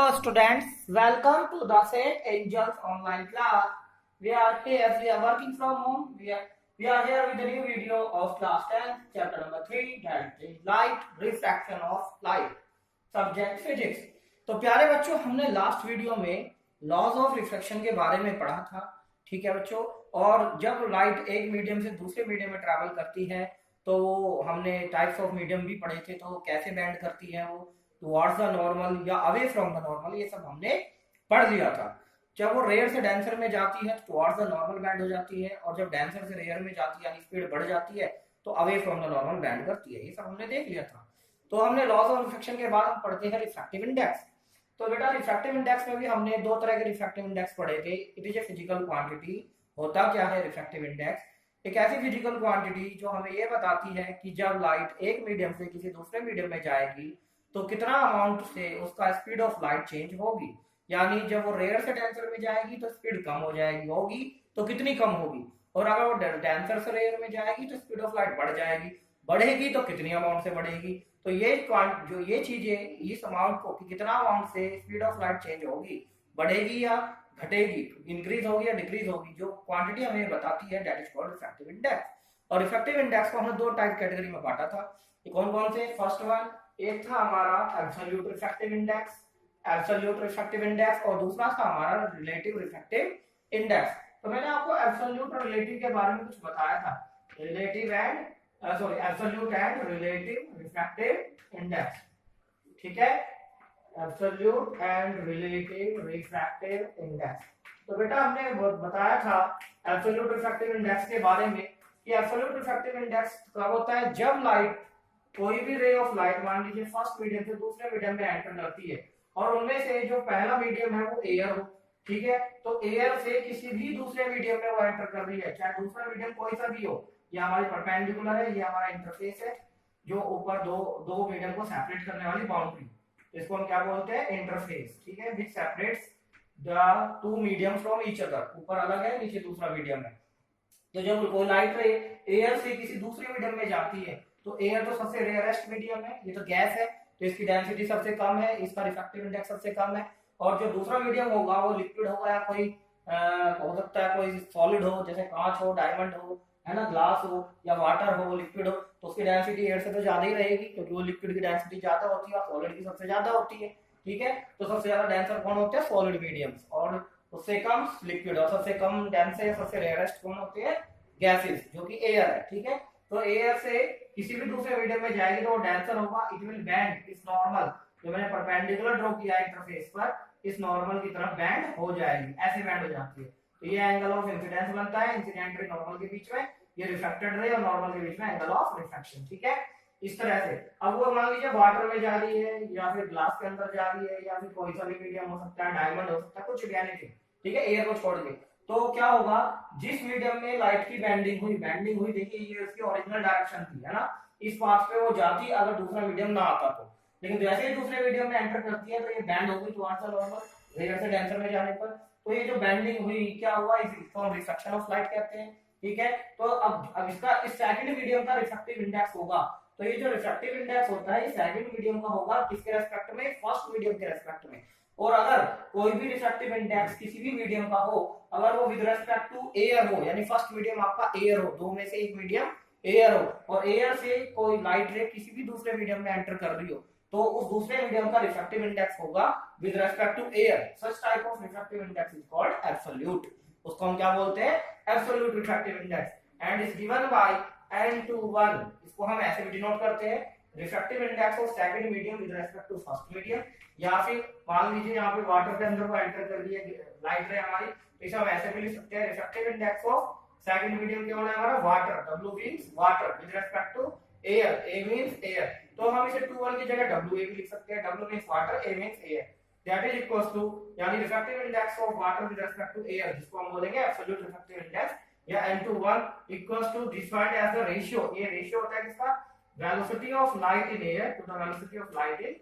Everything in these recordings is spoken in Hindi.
Hello students, welcome to the St. Angels online class. We are working from home. We are here with a new video of class 10, chapter number 3, that is light, refraction of light, subject physics. तो प्यारे बच्चों, हमने लास्ट वीडियो में लॉज ऑफ रिफ्लेक्शन के बारे में पढ़ा था, ठीक है बच्चों। और जब लाइट एक मीडियम से दूसरे मीडियम में ट्रैवल करती है तो हमने टाइप्स ऑफ मीडियम भी पढ़े थे, तो कैसे बैंड करती है वो टुवर्ड्स द नॉर्मल या अवे फ्रॉम द नॉर्मल, ये सब हमने पढ़ लिया था। जब वो रेयर से डेंसर में जाती है तो टुवर्ड्स द नॉर्मल बैंड हो जाती है, और जब डेंसर से रेयर में जाती है यानी स्पीड बढ़ जाती है तो away from the normal band करती है। ये सब हमने देख लिया था। तो हमने लॉज ऑफ रिफ्लेक्शन के बाद हम पढ़ते हैं रिफ्रैक्टिव इंडेक्स। तो बेटा रिफ्रैक्टिव इंडेक्स में भी हमने दो तरह के रिफ्रैक्टिव इंडेक्स पढ़े थे। It is a physical quantity. होता क्या है रिफ्रैक्टिव इंडेक्स? एक ऐसी फिजिकल क्वांटिटी जो हमें ये बताती है कि जब लाइट एक मीडियम से किसी दूसरे मीडियम में जाएगी तो कितना अमाउंट से उसका स्पीड ऑफ लाइट चेंज होगी। यानी जब वो रेयर से डेंसर में जाएगी तो स्पीड कम हो जाएगी, होगी तो कितनी कम होगी, और अगर वो डेंसर से रेयर में जाएगी तो स्पीड ऑफ लाइट बढ़ जाएगी, बढ़ेगी तो कितनी अमाउंट से बढ़ेगी। तो ये चीजें इस अमाउंट को कि कितना अमाउंट से स्पीड ऑफ लाइट चेंज होगी, बढ़ेगी या घटेगी, इंक्रीज होगी या डिक्रीज होगी, जो क्वांटिटी हमें बताती है that is called refractive index. और रिफ्रैक्टिव इंडेक्स को हमने दो टाइप कैटेगरी में बांटा था। ये कौन कौन से? फर्स्ट वन, एक था हमारा एब्सोल्यूट रिफ्रैक्टिव इंडेक्स, और दूसरा था हमारा रिलेटिव रिफ्रैक्टिव इंडेक्स। तो मैंने आपको एब्सोल्यूट और रिलेटिव के बारे में कुछ बताया था, absolute and relative refractive index, ठीक है, absolute and relative refractive index. तो बेटा हमने बताया था एब्सोल्यूट रिफ्रैक्टिव इंडेक्स के बारे में कि एब्सोल्यूट रिफ्रैक्टिव इंडेक्स कब होता है? जब लाइट, कोई भी रे ऑफ लाइट, मान लीजिए फर्स्ट मीडियम से दूसरे मीडियम में एंटर करती है और उनमें से जो पहला मीडियम है वो एयर हो, ठीक है, तो एयर से किसी भी दूसरे मीडियम में वो एंटर कर रही है, चाहे दूसरा मीडियम कोई सा भी हो। ये हमारी परपेंडिकुलर है, ये हमारा इंटरफेस है जो ऊपर दो मीडियम को सेपरेट करने वाली बाउंड्री, इसको हम क्या बोलते हैं? इंटरफेस, ठीक है, which separates the two medium from each other. ऊपर अलग है, नीचे दूसरा मीडियम है। तो जब कोई लाइट रे एयर से किसी दूसरे मीडियम में जाती है तो एयर तो सबसे रेयरेस्ट मीडियम है, ये तो गैस है, तो इसकी डेंसिटी सबसे कम है, इसका रिफ्रैक्टिव इंडेक्स सबसे कम है। और जो दूसरा मीडियम होगा वो लिक्विड होगा या कोई हो सकता है कोई सॉलिड हो, जैसे कांच हो, डायमंड हो, है ना, ग्लास हो या वाटर हो, लिक्विड हो, तो उसकी डेंसिटी एयर से तो ज्यादा ही रहेगी क्योंकि वो लिक्विड की डेंसिटी ज्यादा होती है और सॉलिड की सबसे ज्यादा होती है, ठीक है। तो सबसे ज्यादा डेंसर कौन होते हैं? सॉलिड मीडियम्स, और उससे कम लिक्विड, और सबसे कम डेंस है, सबसे रेयरेस्ट कौन होते हैं? गैसेस, जो कि एयर है, ठीक है। तो एयर से किसी भी दूसरे मीडियम में जाएगी तो वो डेंसर होगा, इट विल बैंड इस नॉर्मल, जो मैंने परपेंडिकुलर ड्रॉ किया है इंटरफेस पर, इस नॉर्मल की तरफ बैंड हो जाएगी, ऐसे बैंड हो जाती है। तो ये एंगल ऑफ इंसिडेंस बनता है इंसिडेंट रे नॉर्मल के बीच में, ये रिफ्लेक्टेड रे और नॉर्मल के बीच में एंगल ऑफ रिफ्रैक्शन, ठीक है, इस तरह से। अब वो मान लीजिए वाटर में जा रही है या फिर ग्लास के अंदर जा रही है या फिर कोई सा भी मीडियम हो सकता है, डायमंड हो सकता है, कुछ भी एनीथिंग, ठीक है, एयर को छोड़ के। तो क्या होगा? जिस मीडियम में लाइट की बैंडिंग हुई, देखिए ये इसकी ओरिजिनल डायरेक्शन थी, है ना, इस पाथ पे वो जाती अगर दूसरा मीडियम ना आता तो, लेकिन जैसे ही दूसरे मीडियम में एंटर करती है तो ये बैंड हो गई टुवर्ड्स द नॉर्मल रेयर से डेंसर में जाने पर। तो ये जो बैंडिंग हुई क्या हुआ? इसको हम रिफ्रैक्शन ऑफ लाइट कहते हैं, ठीक है। तो अब इसका इस सेकंड मीडियम का रिफ्रैक्टिव इंडेक्स होगा। तो ये जो रिफ्रैक्टिव इंडेक्स होता है ये सेकंड मीडियम का होगा, किसके रेस्पेक्ट में? फर्स्ट मीडियम के रेस्पेक्ट में। और अगर कोई भी रिफ्रैक्टिव इंडेक्स किसी भी मीडियम का हो, अगर वो विद रेस्पेक्ट टू एयर हो, यानी फर्स्ट मीडियम आपका एयर हो, दो में से एक मीडियम एयर हो, और एयर से कोई लाइट रे किसी भी दूसरे मीडियम में एंटर कर रही हो, तो उस दूसरे मीडियम का रिफ्रैक्टिव इंडेक्स होगा with respect to air. Such type of refractive index is called absolute. उसको हम क्या बोलते हैं? Absolute refractive index, and is given by n21। इसको हम ऐसे भी डिनोट करते हैं, refractive index of second medium with respect to first medium. या फिर मान लीजिए यहाँ पे वाटर के अंदर वो एंटर कर रही है लाइट रे हमारी, तो इसे हम ऐसे भी लिख सकते हैं, refractive index of second medium क्या होना है हमारा? Water, W means water with respect to air, A means air. तो हम इसे 21 की जगह WA भी लिख सकते हैं, W means water, A means air, that is equals to, यानी refractive index of water with respect to air, जिसको हम बोलेंगे एब्सोल्यूट रिफ्रैक्टिव इंडेक्स, या n21 equals to defined as the ratio. ये रेशियो होता है किसका? Velocity of light in air to the velocity of light in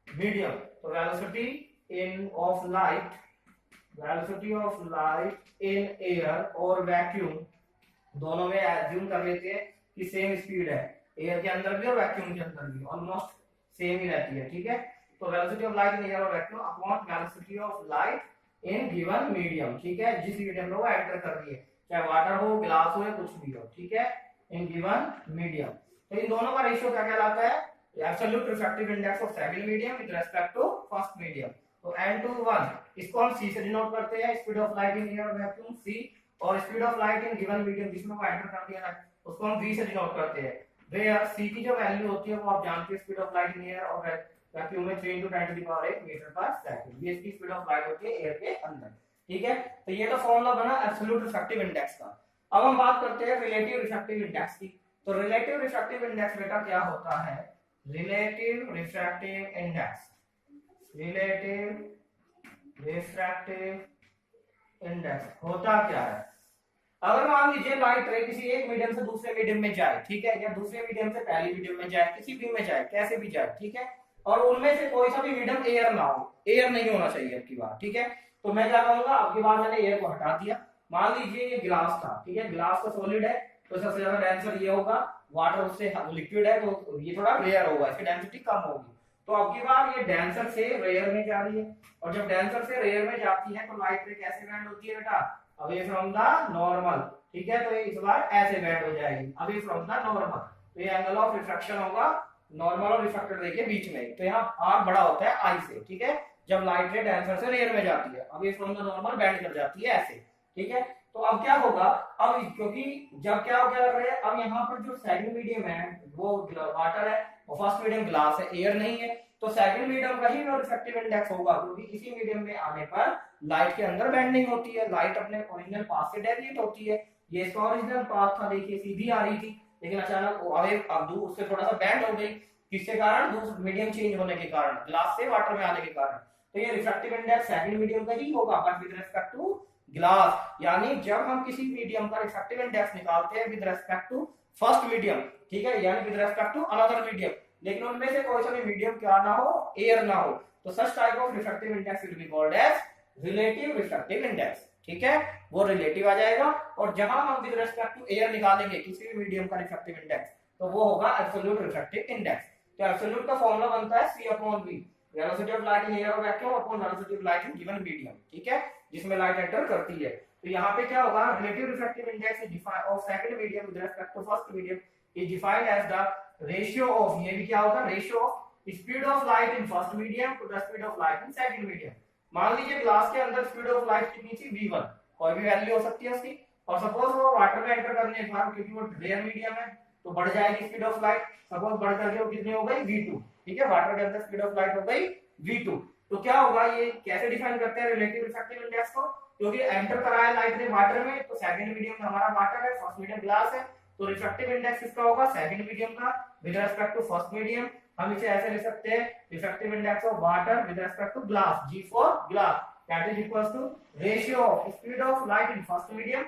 medium. तो velocity of light in air और वैक्यूम, दोनों में एज्यूम कर लेते हैं कि सेम स्पीड है, एयर के अंदर भी और वैक्यूम के अंदर भी ऑलमोस्ट सेम ही रहती है, ठीक है। तो velocity of light in air और vacuum upon velocity of light in given medium, ठीक है, जिस मीडियम में वो एंटर कर रही है, चाहे वाटर हो, ग्लास हो या कुछ भी हो, ठीक है, इन गिवन मीडियम। तो इन दोनों का रेशियो क्या कहलाता है, absolute refractive index of second medium with respect to first medium. तो n/1 इसको हम c से डिनोट करते हैं, speed of light in air vacuum c, और speed of light in given medium जिसमें वो एंटर कर दिया है उसको हम v से डिनोट करते हैं। वेयर c की जो वैल्यू होती है वो आप जानते हैं, speed of light in air और वैक्यूम में 3 × 10⁸ मीटर पर सेकंड, ये इसकी स्पीड ऑफ लाइट होती है एयर के अंदर, ठीक है। तो ये तो फॉर्मूला बना एब्सोल्यूट रिफ्रैक्टिव इंडेक्स का। अब हम बात करते हैं रिलेटिव रिफ्रैक्टिव इंडेक्स की। तो रिलेटिव रिफ्रैक्टिव इंडेक्स बेटा क्या होता है, relative refractive index, relative refractive index होता क्या है, अगर मान लीजिए लाइट रे किसी एक मीडियम से दूसरे मीडियम में जाए, ठीक है, या दूसरे मीडियम से पहले मीडियम में जाए, किसी भी में जाए, कैसे भी जाए, ठीक है, और उनमें से कोई सा भी मीडियम एयर ना हो, एयर नहीं होना चाहिए अब की बार, ठीक है। तो मैं क्या करूंगा, अब की बार मैंने एयर को हटा दिया, मान लीजिए ये गिलास था, ठीक है, गिलास का सॉलिड है तो सबसे ज्यादा डेंसर ये होगा, वाटर उससे लिक्विड है तो ये थोड़ा रेयर होगा, इसकी डेंसिटी कम होगी। तो अब की बार ये डेंसर से रेयर में जा रही है, और जब डेंसर से रेयर में जाती है तो लाइट रे कैसे बैंड होती है बेटा, अवे फ्रॉम द नॉर्मल, ठीक है, तो ये इस बार ऐसे बैंड हो जाएगी, अवे फ्रॉम द नॉर्मल। तो ये एंगल ऑफ रिफ्रैक्शन होगा नॉर्मल और रिफ्रैक्टेड रे के बीच में, तो यहाँ आर बड़ा होता है आई से, ठीक है, जब लाइट रे डेंसर से रेयर में जाती है, away from the normal band कर जाती है ऐसे, ठीक है। तो अब क्या होगा, अब क्योंकि जब क्या हो क्या कर रहे हैं, अब यहाँ पर जो सेकंड मीडियम है वो वाटर है और फर्स्ट मीडियम ग्लास है, एयर नहीं है, तो सेकंड मीडियम का ही रिफ्रैक्टिव इंडेक्स होगा, क्योंकि इसी मीडियम में आने पर लाइट के अंदर बेंडिंग होती है, लाइट अपने ओरिजिनल पाथ से डेविएट होती है, ये इसका ओरिजिनल पाथ था, देखिए सीधी आ रही थी, लेकिन अचानक अब दूर उससे थोड़ा सा बेंड हो गई, किसके कारण, दूसरा मीडियम चेंज होने के कारण, ग्लास से वाटर में आने के कारण। तो ये रिफ्रैक्टिव इंडेक्स सेकंड मीडियम का ही होगा but with respect to glass, यानी जब हम किसी मीडियम का रिफ्रैक्टिव इंडेक्स निकालते हैं with respect to first medium, ठीक है, यानी with respect to another medium, लेकिन उनमें से कोई सा भी मीडियम क्या ना हो, एयर ना हो, तो such type of refractive index will be called as relative refractive index, ठीक है, वो रिलेटिव आ जाएगा। और जहां हम विद रिस्पेक्ट टू एयर निकालेंगे किसी भी मीडियम का रिफ्रैक्टिव इंडेक्स, तो वो होगा एब्सोल्यूट रिफ्रैक्टिव इंडेक्स। तो एब्सोल्यूट का फॉर्मूला बनता है C/V, velocity of light in air और vacuum upon velocity of light in given medium, ठीक है, जिसमें लाइट एंटर करती है। तो यहाँ पे क्या होगा, relative refractive index is defined of second medium with respect to first medium is defined as the ratio of, ये भी क्या होगा, ratio of speed of light in first medium to the speed of light in second medium. मान लीजिए ग्लास के अंदर स्पीड ऑफ लाइट कितनी थी, v1, कोई भी वैल्यू हो सकती है उसकी, और सपोज वो वाटर में एंटर करने के बाद, क्योंकि वो रेयर मीडियम है तो बढ़ जाएगी स्पीड ऑफ लाइट, सपोज बढ़ करके वो कितनी हो गई, v2, ठीक है, वाटर के अंदर स्पीड ऑफ लाइट हो गई v2। तो क्या होगा, ये कैसे डिफाइन करते हैं रिलेटिव रिफ्रैक्टिव इंडेक्स को, क्योंकि एंटर कराया लाइट ने वाटर में, तो सेकंड मीडियम में हमारा वाटर है, फर्स्ट मीडियम ग्लास है, तो रिफ्रैक्टिव इंडेक्स इसका होगा सेकंड मीडियम का with respect to first medium. हम इसे ऐसे लिख सकते हैं, refractive index of water with respect to glass, G for glass, that is equals to ratio of speed of light in first medium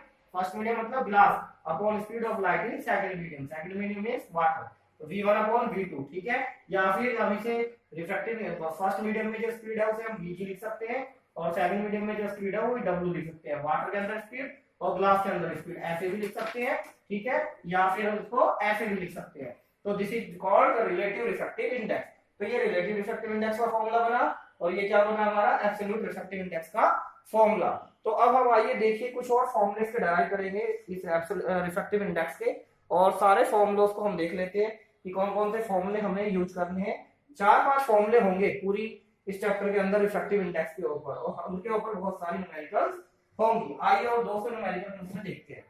मतलब glass upon speed of light in second medium means water, तो v1 अपॉन v2, ठीक है। या फिर हम इसे रिफ्रैक्टिव फर्स्ट मीडियम में जो स्पीड है उसे हम vg लिख सकते हैं, और सेकंड मीडियम में जो स्पीड है वो w लिख सकते हैं, वाटर के अंदर स्पीड और ग्लास के अंदर स्पीड, ऐसे भी लिख सकते हैं, ठीक है, या फिर हम इसको ऐसे भी लिख सकते हैं। तो this is called relative refractive index. तो ये रिलेटिव रिफ्रैक्टिव इंडेक्स का फॉर्मूला बना, और ये क्या बना हमारा एब्सोल्यूट रिफ्रैक्टिव इंडेक्स का फॉर्मूला। तो अब हम आइए देखिए कुछ और फॉर्मूले से डिराइव करेंगे इस रिफ्रैक्टिव इंडेक्स के, और सारे फॉर्मूलों को हम देख लेते हैं कि कौन कौन से फॉर्मूले हमें यूज करने हैं। 4-5 फॉर्मूले होंगे पूरी इस चैप्टर के अंदर रिफ्रैक्टिव इंडेक्स के ऊपर, और उनके ऊपर बहुत सारी न्यूमेरिकल्स होंगी। आइए और 200 न्यूमेरिकल उसमें देखते हैं।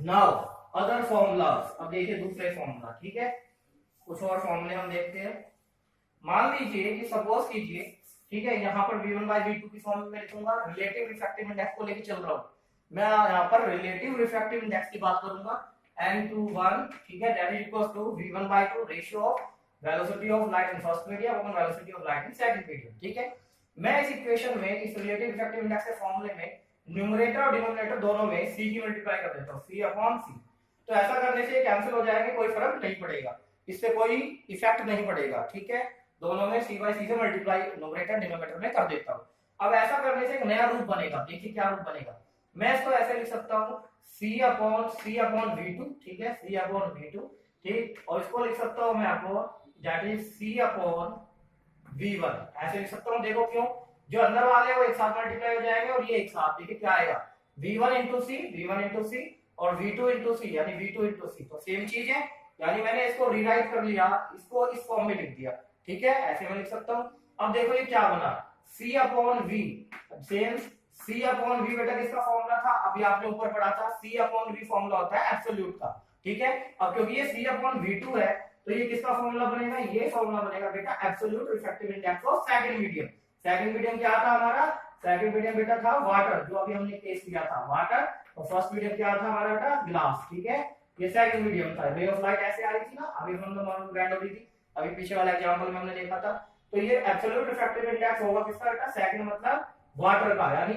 नाउ अदर फॉर्मूलास, अब देखिए दूसरे फॉर्मूला, ठीक है, कुछ और फॉर्मूले हम देखते हैं। मान लीजिए कि सपोज कीजिए, ठीक है, यहाँ पर v1/v2 की फॉर्म में लिखूंगा, रिलेटिव रिफ्रैक्टिव इंडेक्स को लेके चल रहा हूँ मैं, यहाँ पर रिलेटिव रिफ्रैक्टिव इंडेक्स की बात करूंगा, n/1, ठीक है, that is equals to v1/2 ratio of velocity of light in first medium upon velocity of light in second medium, ठीक है। मैं इस इक्वेशन में, इस रिलेटिव रिफ्रैक्टिव इंडेक्स के फॉर्मूले में न्यूमरेटर और डिनोमिनेटर दोनों में c की मल्टीप्लाई कर देता हूं, c/c। तो ऐसा करने से कैंसिल हो जाएंगे, कोई फर्क नहीं पड़ेगा, इससे कोई इफेक्ट नहीं पड़ेगा, ठीक है, दोनों में c/c से मल्टीप्लाई न्यूमरेटर डिनोमिनेटर में कर देता हूं। अब ऐसा करने से एक नया रूप बनेगा, देखिए क्या रूप बनेगा, मैं इसको ऐसे लिख सकता हूं c/v2, ठीक है, c/v2, ठीक, और इसको लिख सकता हूं मैं आपको दैट इज c/v V1 ऐसे लिख सकता हूँ। देखो क्यों, जो अंदर वाले हैं वो एक साथ मल्टीप्लाई हो जाएंगे और ये एक साथ, देखिए क्या आएगा V1 इंटू सी, V1 इंटू सी और V2 इंटू सी यानी V2 इंटू सी, तो सेम चीज है, यानी मैंने इसको रीराइट कर लिया, इसको इस फॉर्म में लिख दिया, ठीक है, ऐसे मैं लिख सकता हूँ। अब देखो ये क्या बना, C upon V, same C upon V बेटा किसका फॉर्मूला था, अभी आपने ऊपर पढ़ा था, C अपॉन V फॉर्मूला होता है एब्सोल्यूट का, ठीक है। अब क्योंकि ये C अपॉन V2 है तो ये किसका फॉर्मूला बनेगा, ये फॉर्मूला बनेगा बेटा absolute refractive index of second medium. Second medium क्या था हमारा, सेकंड मीडियम बेटा था वाटर, जो अभी हमने केस किया था वाटर, और फर्स्ट मीडियम क्या था हमारा बेटा ग्लास, ठीक है। ये सेकंड मीडियम था, रे ऑफ लाइट ऐसे आ रही थी ना, अभी हम लोग ग्रैंड हो रही थी, अभी पीछे वाला एग्जांपल में हमने देखा था। तो ये एब्सोल्यूट रिफ्रैक्टिव इंडेक्स होगा किसका बेटा, सेकंड मतलब वाटर का, यानी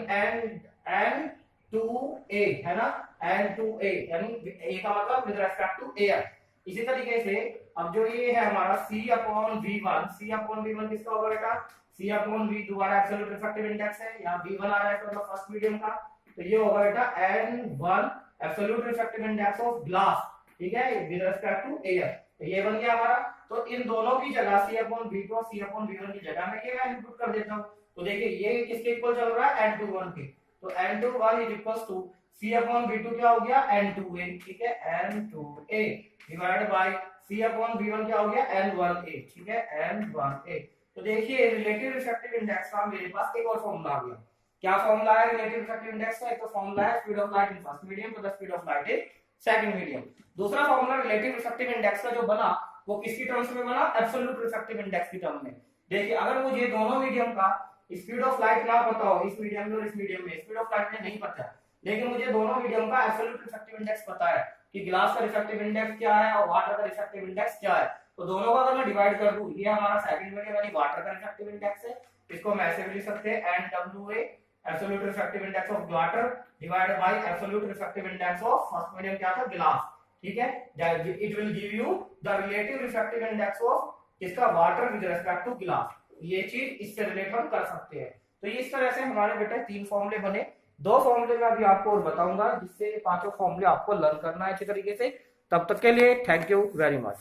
N2A है ना, N2A यानी A का मतलब विद रिस्पेक्ट टू एयर। इसी तरीके से अब जो ये है हमारा C upon V1, C upon V1 किसका होगा बेटा, C अपॉन V दोबारा एब्सोल्यूट रिफ्रैक्टिव इंडेक्स है, यहाँ V1 आ रहा है तो मतलब फर्स्ट मीडियम का, तो ये होगा बेटा N1 absolute refractive index of glass, ठीक है, विद रिस्पेक्ट टू एयर। तो ये बन गया हमारा, तो इन दोनों की जगह C अपॉन V2 और C अपॉन V1 की जगह मैं ये वैल्यू पुट कर देता हूँ। तो देखिए ये किसके इक्वल चल रहा है, N21 के, तो N21 is equals to C upon V2 क्या हो गया N2A, ठीक है, N2A divide by C upon V1 क्या हो गया N1A, ठीक है, N1A। तो देखिए रिलेटिव रिफ्रैक्टिव इंडेक्स का मेरे पास एक और फॉर्मूला आ गया। क्या फॉर्मूला है रिलेटिव रिफ्रैक्टिव इंडेक्स का, एक तो फॉर्मूला है speed of light in first medium तो the speed of light in second medium. दूसरा फॉर्मूला रिलेटिव रिफ्रैक्टिव इंडेक्स का जो बना वो किसकी टर्म्स में बना, एब्सोल्यूट रिफ्रैक्टिव इंडेक्स की टर्म में। देखिए अगर मुझे दोनों मीडियम का स्पीड ऑफ लाइट ना पता हो, इस मीडियम में और इस मीडियम में स्पीड ऑफ लाइट में नहीं पता है, लेकिन मुझे दोनों मीडियम का एब्सोल्यूट रिफ्रैक्टिव इंडेक्स पता है कि ग्लास का रिफ्रैक्टिव इंडेक्स क्या है और वाटर का रिफ्रैक्टिव इंडेक्स क्या है, तो दोनों का अगर मैं डिवाइड कर दूं, ये हमारा सेकंड मीडियम यानी वाटर का रिफ्रैक्टिव इंडेक्स है, इसको हम ऐसे भी लिख सकते हैं NWA absolute refractive index of water divided by absolute refractive index of first medium क्या था ग्लास, ठीक है। It will give you the relative refractive index of किसका, water with respect to glass. ये चीज इससे रिलेट हम कर सकते हैं। तो इस तरह से हमारे बेटे 3 फॉर्मूले बने, 2 फॉर्मूले मैं अभी आपको और बताऊंगा जिससे 5 फॉर्मूले आपको लर्न करना है अच्छे तरीके से। तब तक के लिए थैंक यू वेरी मच।